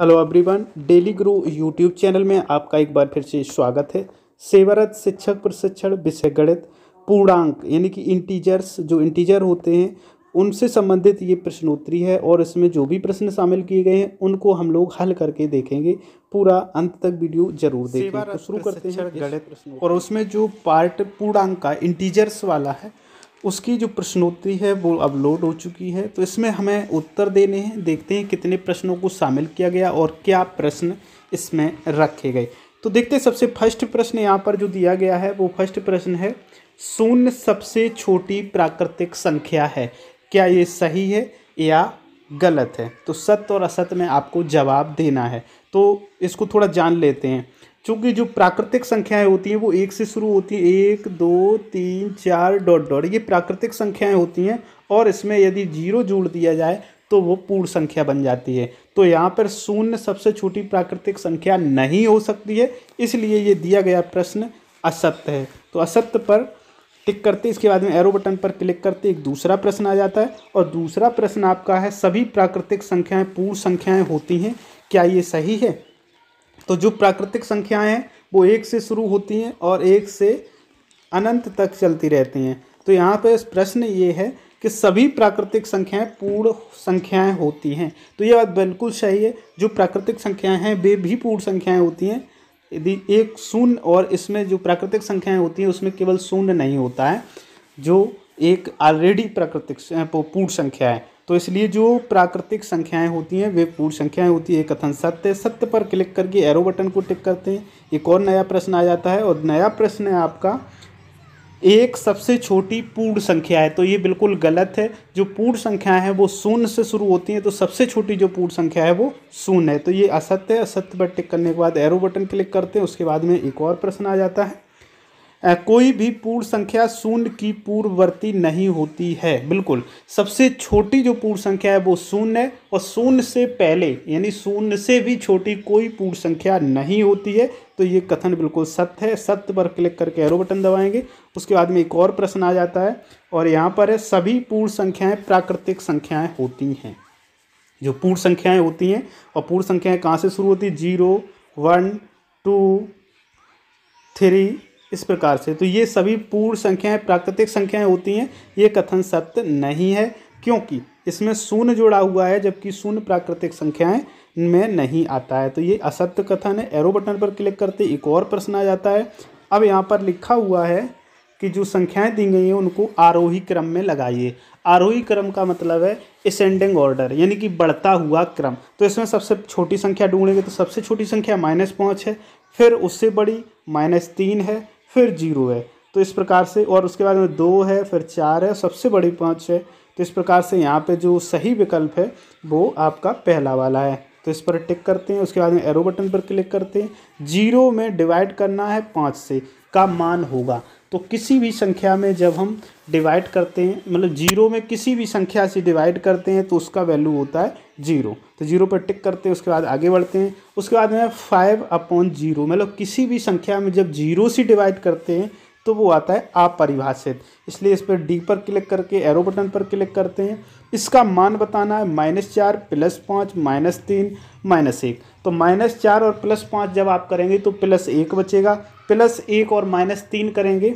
Hello everyone, daily गुरु YouTube channel में आपका एक बार फिर से स्वागत है। सेवारत शिक्षक प्रशिक्षण विषय गणित पूर्णांक यानी कि इंटीजर्स जो इंटीजर होते हैं उनसे संबंधित ये प्रश्नोत्तरी है और इसमें जो भी प्रश्न शामिल किए गए हैं उनको हम लोग हल करके देखेंगे। पूरा अंत तक वीडियो जरूर देखें। तो शुरू करते हैं गणित प्रश्न और उसमें जो पार्ट पूर्णांक का इंटीजर्स वाला है उसकी जो प्रश्नोत्तरी है वो अपलोड हो चुकी है। तो इसमें हमें उत्तर देने हैं। देखते हैं कितने प्रश्नों को शामिल किया गया और क्या प्रश्न इसमें रखे गए। तो देखते हैं सबसे फर्स्ट प्रश्न यहाँ पर जो दिया गया है वो फर्स्ट प्रश्न है, शून्य सबसे छोटी प्राकृतिक संख्या है, क्या ये सही है या गलत है। तो सत्य और असत्य में आपको जवाब देना है। तो इसको थोड़ा जान लेते हैं। चूँकि जो प्राकृतिक संख्याएं होती हैं वो एक से शुरू होती है, 1 2 3 4 डॉट डॉट, ये प्राकृतिक संख्याएं होती हैं और इसमें यदि जीरो जोड़ दिया जाए तो वो पूर्ण संख्या बन जाती है। तो यहाँ पर शून्य सबसे छोटी प्राकृतिक संख्या नहीं हो सकती है, इसलिए ये दिया गया प्रश्न असत्य है। तो असत्य पर टिक करते इसके बाद में एरो बटन पर क्लिक करते एक दूसरा प्रश्न आ जाता है और दूसरा प्रश्न आपका है, सभी प्राकृतिक संख्याएं पूर्ण संख्याएं होती हैं, क्या ये सही है। तो जो प्राकृतिक संख्याएं हैं वो एक से शुरू होती हैं और एक से अनंत तक चलती रहती हैं। तो यहाँ पे प्रश्न ये है कि सभी प्राकृतिक संख्याएं पूर्ण संख्याएं होती हैं। तो ये बात बिल्कुल सही है। जो प्राकृतिक संख्याएं हैं वे भी पूर्ण संख्याएं होती हैं। यदि एक शून्य और इसमें जो प्राकृतिक संख्याएं होती हैं उसमें केवल शून्य नहीं होता है, जो एक ऑलरेडी प्राकृतिक पूर्ण संख्या है। तो इसलिए जो प्राकृतिक संख्याएं होती हैं वे पूर्ण संख्याएं होती है। कथन सत्य। सत्य पर क्लिक करके एरो बटन को टिक करते हैं, एक और नया प्रश्न आ जाता है और नया प्रश्न है आपका, एक सबसे छोटी पूर्ण संख्या है। तो ये बिल्कुल गलत है। जो पूर्ण संख्या है वो शून्य से शुरू होती हैं, तो सबसे छोटी जो पूर्ण संख्या है वो शून्य है। तो ये असत्य है। असत्य पर टिक करने के बाद एरो बटन क्लिक करते हैं, उसके बाद में एक और प्रश्न आ जाता है, कोई भी पूर्ण संख्या शून्य की पूर्ववर्ती नहीं होती है। बिल्कुल सबसे छोटी जो पूर्ण संख्या है वो शून्य है और शून्य से पहले यानी शून्य से भी छोटी कोई पूर्ण संख्या नहीं होती है। तो ये कथन बिल्कुल सत्य है। सत्य पर क्लिक करके एरो बटन दबाएंगे, उसके बाद में एक और प्रश्न आ जाता है और यहाँ पर है, सभी पूर्ण संख्याएं प्राकृतिक संख्याएं होती हैं। जो पूर्ण संख्याएं होती हैं और पूर्ण संख्याएं कहाँ से शुरू होती है, 0 1 2 3 इस प्रकार से। तो ये सभी पूर्ण संख्याएं प्राकृतिक संख्याएं होती हैं। ये कथन सत्य नहीं है क्योंकि इसमें शून्य जोड़ा हुआ है, जबकि शून्य प्राकृतिक संख्याएं में नहीं आता है। तो ये असत्य कथन है। एरो बटन पर क्लिक करते एक और प्रश्न आ जाता है। अब यहाँ पर लिखा हुआ है कि जो संख्याएं दी गई हैं उनको आरोही क्रम में लगाइए। आरोही क्रम का मतलब है असेंडिंग ऑर्डर, यानी कि बढ़ता हुआ क्रम। तो इसमें सबसे छोटी संख्या ढूंढेंगे तो सबसे छोटी संख्या -5 है, फिर उससे बड़ी -3 है, फिर 0 है। तो इस प्रकार से, और उसके बाद में 2 है, फिर 4 है, सबसे बड़ी 5 है। तो इस प्रकार से यहाँ पे जो सही विकल्प है वो आपका पहला वाला है। तो इस पर टिक करते हैं, उसके बाद में एरो बटन पर क्लिक करते हैं। 0 में डिवाइड करना है 5 से, का मान होगा। तो किसी भी संख्या में जब हम डिवाइड करते हैं, मतलब 0 में किसी भी संख्या से डिवाइड करते हैं तो उसका वैल्यू होता है 0। तो 0 पर टिक करते हैं, उसके बाद आगे बढ़ते हैं। उसके बाद में 5/0, मतलब किसी भी संख्या में जब 0 से डिवाइड करते हैं तो वो आता है अपरिभाषित। इसलिए इस पर डी पर क्लिक करके एरो बटन पर क्लिक करते हैं। इसका मान बताना है -4 +5 -3 -1। तो -4 और +5 जब आप करेंगे तो +1 बचेगा, +1 और -3 करेंगे।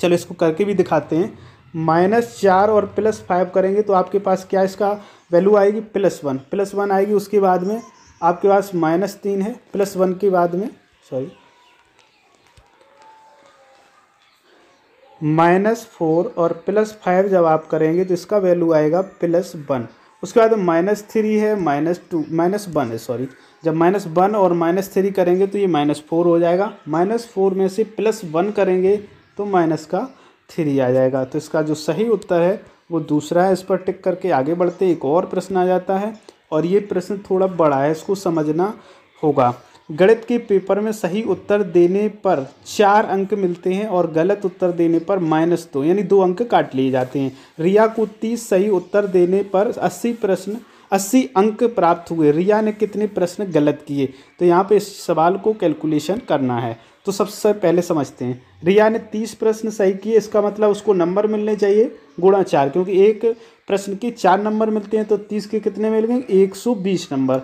चलो इसको करके भी दिखाते हैं। -4 और +5 करेंगे तो आपके पास क्या इसका वैल्यू आएगी, +1 आएगी। उसके बाद में आपके पास -3 है, +1 के बाद में -4 और +5 जब आप करेंगे तो इसका वैल्यू आएगा +1। उसके बाद -3 है, -1 है सॉरी। जब -1 और -3 करेंगे तो ये -4 हो जाएगा। -4 में से +1 करेंगे तो -3 आ जाएगा। तो इसका जो सही उत्तर है वो दूसरा है। इस पर टिक करके आगे बढ़ते एक और प्रश्न आ जाता है और ये प्रश्न थोड़ा बड़ा है, इसको समझना होगा। गणित के पेपर में सही उत्तर देने पर 4 अंक मिलते हैं और गलत उत्तर देने पर -2 यानी 2 अंक काट लिए जाते हैं। रिया को 30 सही उत्तर देने पर 80 अंक प्राप्त हुए। रिया ने कितने प्रश्न गलत किए। तो यहाँ पे इस सवाल को कैलकुलेशन करना है। तो सबसे पहले समझते हैं, रिया ने 30 प्रश्न सही किए, इसका मतलब उसको नंबर मिलने चाहिए गुणा 4, क्योंकि एक प्रश्न के 4 नंबर मिलते हैं तो 30 के कितने मिलेंगे, 120 नंबर।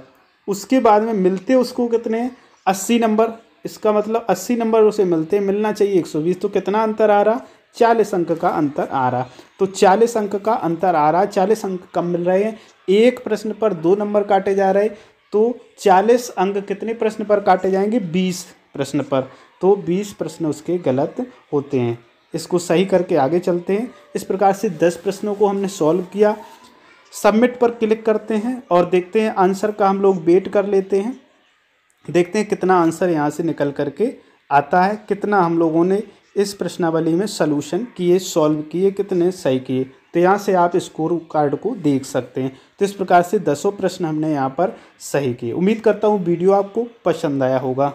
उसके बाद में मिलते उसको कितने हैं 80 नंबर, इसका मतलब 80 नंबर उसे मिलते, मिलना चाहिए 120, तो कितना अंतर आ रहा 40 अंक का अंतर आ रहा। तो 40 अंक का अंतर आ रहा, 40 अंक कम मिल रहे हैं, एक प्रश्न पर 2 नंबर काटे जा रहे, तो 40 अंक कितने प्रश्न पर काटे जाएंगे 20 प्रश्न पर, तो 20 प्रश्न उसके गलत होते हैं। इसको सही करके आगे चलते हैं। इस प्रकार से 10 प्रश्नों को हमने सॉल्व किया। सबमिट पर क्लिक करते हैं और देखते हैं आंसर का हम लोग वेट कर लेते हैं, देखते हैं कितना आंसर यहाँ से निकल करके आता है, कितना हम लोगों ने इस प्रश्नावली में सॉल्यूशन किए, सॉल्व किए, कितने सही किए। तो यहाँ से आप स्कोर कार्ड को देख सकते हैं। तो इस प्रकार से 10 प्रश्न हमने यहाँ पर सही किए। उम्मीद करता हूँ वीडियो आपको पसंद आया होगा।